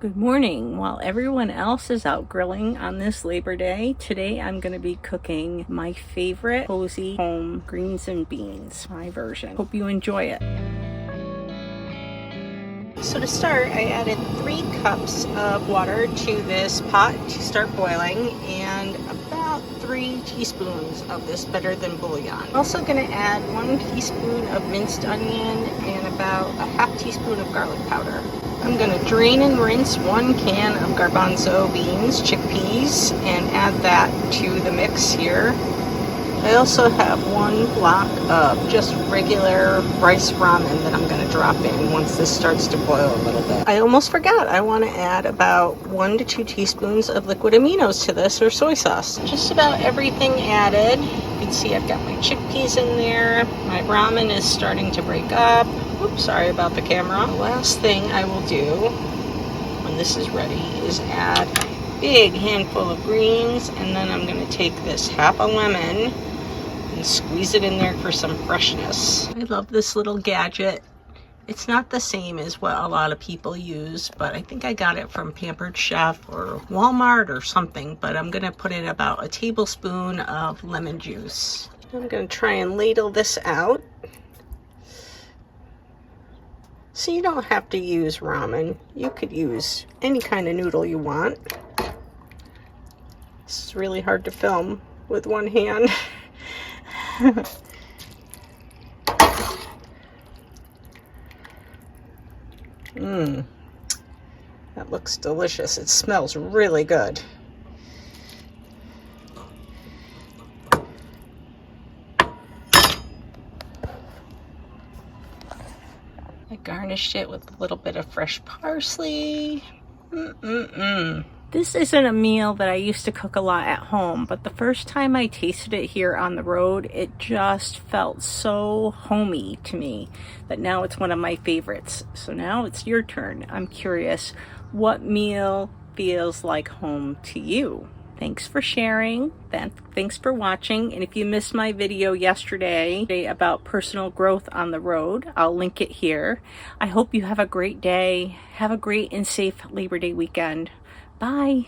Good morning. While everyone else is out grilling on this Labor Day, today I'm going to be cooking my favorite cozy home greens and beans, my version. Hope you enjoy it. So to start, I added 3 cups of water to this pot to start boiling and about 3 teaspoons of this Than Bouillon. I'm also going to add 1 teaspoon of minced onion and about a half teaspoon of garlic powder. I'm going to drain and rinse 1 can of garbanzo beans, chickpeas, and add that to the mix here. I also have 1 block of just regular rice ramen that I'm going to drop in once this starts to boil a little bit. I almost forgot, I want to add about 1 to 2 teaspoons of liquid aminos to this, or soy sauce. Just about everything added. You can see I've got my chickpeas in there. My ramen is starting to break up. Oops, sorry about the camera. The last thing I will do when this is ready is add a big handful of greens, and then I'm going to take this half a lemon and squeeze it in there for some freshness. I love this little gadget. It's not the same as what a lot of people use, but I think I got it from Pampered Chef or Walmart or something, but I'm going to put in about a tablespoon of lemon juice. I'm going to try and ladle this out. So you don't have to use ramen. You could use any kind of noodle you want. This is really hard to film with one hand. That looks delicious. It smells really good. I garnished it with a little bit of fresh parsley. This isn't a meal that I used to cook a lot at home, but the first time I tasted it here on the road, it just felt so homey to me that now it's one of my favorites. So now it's your turn. I'm curious, what meal feels like home to you? Thanks for sharing. Thanks for watching. And if you missed my video yesterday about personal growth on the road, I'll link it here. I hope you have a great day. Have a great and safe Labor Day weekend. Bye.